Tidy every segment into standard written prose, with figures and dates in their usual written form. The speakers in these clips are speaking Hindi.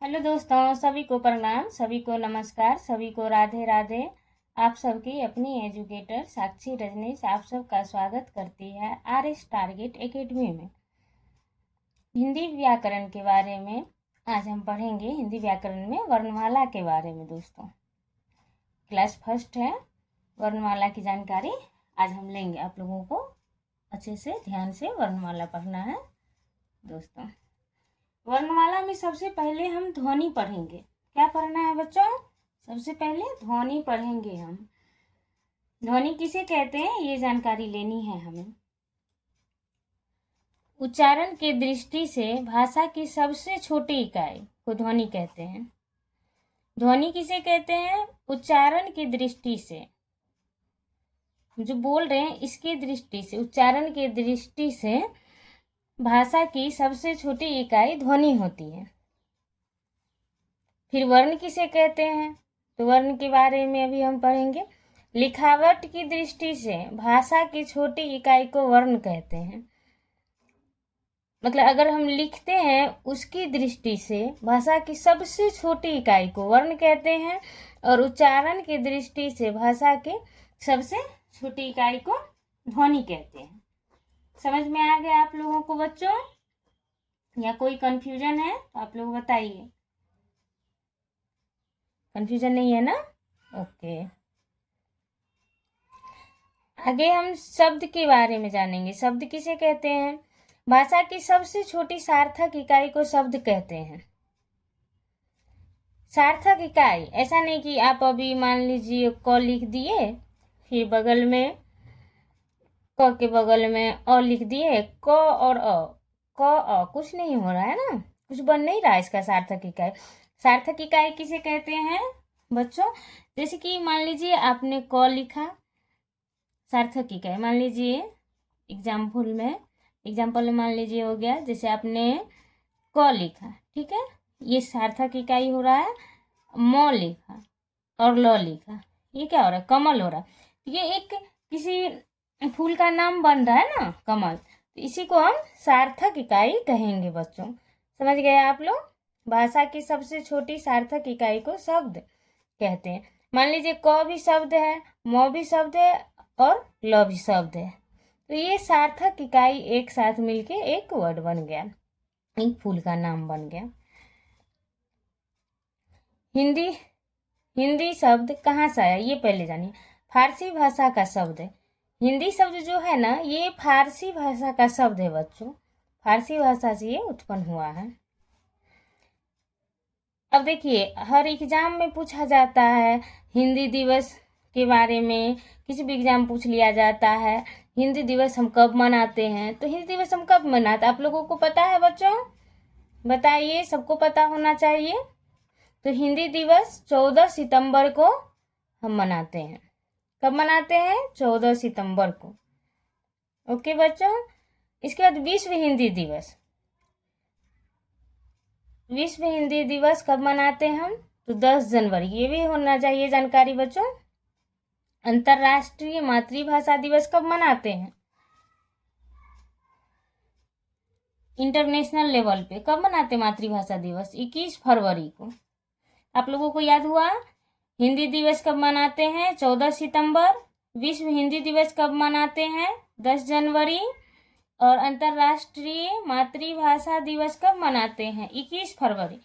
हेलो दोस्तों, सभी को प्रणाम, सभी को नमस्कार, सभी को राधे राधे। आप सबकी अपनी एजुकेटर साक्षी रजनीश आप सबका स्वागत करती है आरएस टारगेट एकेडमी में। हिंदी व्याकरण के बारे में आज हम पढ़ेंगे। हिंदी व्याकरण में वर्णमाला के बारे में। दोस्तों, क्लास फर्स्ट है, वर्णमाला की जानकारी आज हम लेंगे। आप लोगों को अच्छे से ध्यान से वर्णमाला पढ़ना है। दोस्तों, वर्णमाला में सबसे पहले हम ध्वनि पढ़ेंगे। क्या पढ़ना है बच्चों? सबसे पहले ध्वनि पढ़ेंगे हम। ध्वनि किसे कहते हैं ये जानकारी लेनी है हमें। उच्चारण की दृष्टि से भाषा की सबसे छोटी इकाई को ध्वनि कहते हैं। ध्वनि किसे कहते हैं? उच्चारण की दृष्टि से, जो बोल रहे हैं इसकी दृष्टि से, उच्चारण की दृष्टि से भाषा की सबसे छोटी इकाई ध्वनि होती है। फिर वर्ण किसे कहते हैं? तो वर्ण के बारे में अभी हम पढ़ेंगे। लिखावट की दृष्टि से भाषा की छोटी इकाई को वर्ण कहते हैं। मतलब अगर हम लिखते हैं उसकी दृष्टि से भाषा की सबसे छोटी इकाई को वर्ण कहते हैं, और उच्चारण की दृष्टि से भाषा की सबसे छोटी इकाई को ध्वनि कहते हैं। समझ में आ गया आप लोगों को बच्चों, या कोई कंफ्यूजन है तो आप लोग बताइए। कंफ्यूजन नहीं है ना? ओके। आगे हम शब्द के बारे में जानेंगे। शब्द किसे कहते हैं? भाषा की सबसे छोटी सार्थक इकाई को शब्द कहते हैं। सार्थक इकाई, ऐसा नहीं कि आप अभी मान लीजिए क लिख दिए, फिर बगल में क के बगल में अ लिख दिए, क और अ, क अ, कुछ नहीं हो रहा है ना, कुछ बन नहीं रहा इसका सार्थक इकाई। सार्थक इकाई किसे कहते हैं बच्चों? जैसे कि मान लीजिए आपने क लिखा, सार्थक इकाई मान लीजिए एग्जाम्पल में मान लीजिए हो गया, जैसे आपने क लिखा, ठीक है, ये सार्थक इकाई हो रहा है। म लिखा और ल लिखा, ये क्या हो रहा है? कमल हो रहा है। ये एक किसी फूल का नाम बन रहा है ना, कमल, तो इसी को हम सार्थक इकाई कहेंगे बच्चों। समझ गए आप लोग? भाषा की सबसे छोटी सार्थक इकाई को शब्द कहते हैं। मान लीजिए क भी शब्द है, म भी शब्द है और ल भी शब्द है, तो ये सार्थक इकाई एक साथ मिलके एक वर्ड बन गया, एक फूल का नाम बन गया। हिंदी शब्द कहाँ से आया ये पहले जानिए। फारसी भाषा का शब्द है। हिंदी शब्द जो है ना, ये फारसी भाषा का शब्द है बच्चों। फारसी भाषा से ये उत्पन्न हुआ है। अब देखिए, हर एग्जाम में पूछा जाता है हिंदी दिवस के बारे में, किसी भी एग्जाम पूछ लिया जाता है हिंदी दिवस हम कब मनाते हैं। तो हिंदी दिवस हम कब मनाते हैं आप लोगों को पता है बच्चों? बताइए, सबको पता होना चाहिए। तो हिंदी दिवस 14 सितंबर को हम मनाते हैं। कब मनाते हैं? 14 सितंबर को। ओके बच्चों। इसके बाद विश्व हिंदी दिवस। विश्व हिंदी दिवस कब मनाते हैं हम? तो 10 जनवरी। ये भी होना चाहिए जानकारी बच्चों। अंतरराष्ट्रीय मातृभाषा दिवस कब मनाते हैं? इंटरनेशनल लेवल पे कब मनाते हैं मातृभाषा दिवस? 21 फरवरी को। आप लोगों को याद हुआ? हिंदी दिवस कब मनाते हैं? 14 सितंबर। विश्व हिंदी दिवस कब मनाते हैं? 10 जनवरी। और अंतरराष्ट्रीय मातृभाषा दिवस कब मनाते हैं? 21 फरवरी।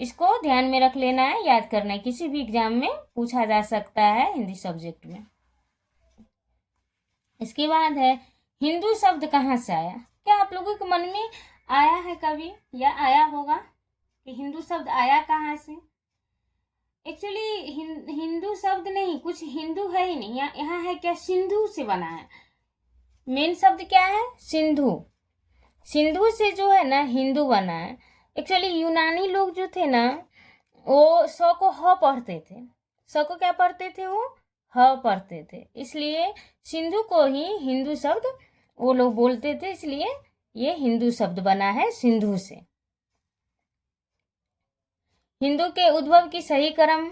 इसको ध्यान में रख लेना है, याद करना है, किसी भी एग्जाम में पूछा जा सकता है हिंदी सब्जेक्ट में। इसके बाद है हिंदू शब्द कहाँ से आया? क्या आप लोगों के मन में आया है कभी, या आया होगा कि हिंदू शब्द आया कहाँ से? एक्चुअली हिंदू शब्द नहीं, कुछ हिंदू है ही नहीं, यहाँ है क्या, सिंधु से बना है। मेन शब्द क्या है? सिंधु। सिंधु से जो है ना हिंदू बना है। एक्चुअली यूनानी लोग जो थे ना, वो स को ह पढ़ते थे। स को क्या पढ़ते थे? वो ह पढ़ते थे, इसलिए सिंधु को ही हिंदू शब्द वो लोग बोलते थे, इसलिए ये हिंदू शब्द बना है सिंधु से। हिंदू के उद्भव की सही क्रम,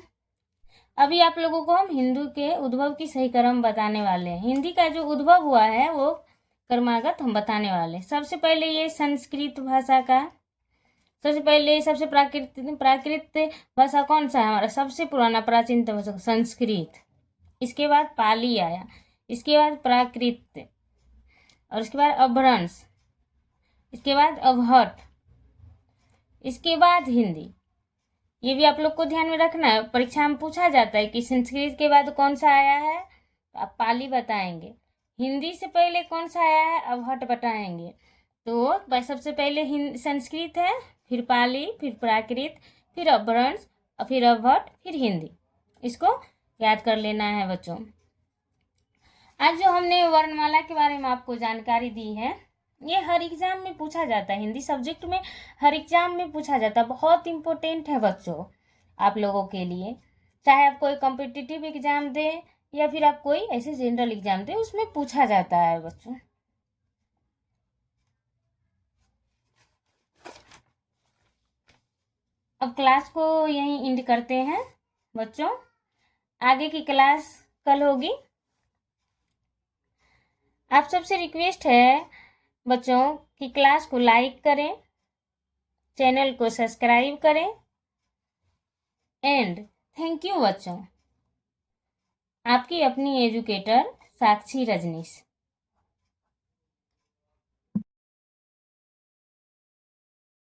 अभी आप लोगों को हम हिंदू के उद्भव की सही क्रम बताने वाले हैं। हिंदी का जो उद्भव हुआ है वो क्रमागत हम बताने वाले हैं। सबसे पहले ये संस्कृत भाषा का सबसे पहले सबसे प्राकृत भाषा कौन सा है हमारा? सबसे पुराना प्राचीनतम भाषा संस्कृत। इसके बाद पाली आया, इसके बाद प्राकृत, और इसके बाद अपभ्रंश, इसके बाद अवहट, इसके बाद हिंदी। ये भी आप लोग को ध्यान में रखना है, परीक्षा में पूछा जाता है कि संस्कृत के बाद कौन सा आया है, तो आप पाली बताएंगे। हिंदी से पहले कौन सा आया है? अवहट बताएंगे। तो सबसे पहले संस्कृत है, फिर पाली, फिर प्राकृत, फिर अपभ्रंश, फिर अवहट, फिर हिंदी। इसको याद कर लेना है बच्चों। आज जो हमने वर्णमाला के बारे में आपको जानकारी दी है, ये हर एग्जाम में पूछा जाता है, हिंदी सब्जेक्ट में हर एग्जाम में पूछा जाता है। बहुत इंपॉर्टेंट है बच्चों आप लोगों के लिए, चाहे आप कोई कॉम्पिटिटिव एग्जाम दे या फिर आप कोई ऐसे जनरल एग्जाम दे, उसमें पूछा जाता है बच्चों। अब क्लास को यहीं एंड करते हैं बच्चों, आगे की क्लास कल होगी। आप सबसे रिक्वेस्ट है बच्चों कि क्लास को लाइक करें, चैनल को सब्सक्राइब करें, एंड थैंक यू बच्चों। आपकी अपनी एजुकेटर साक्षी रजनीश।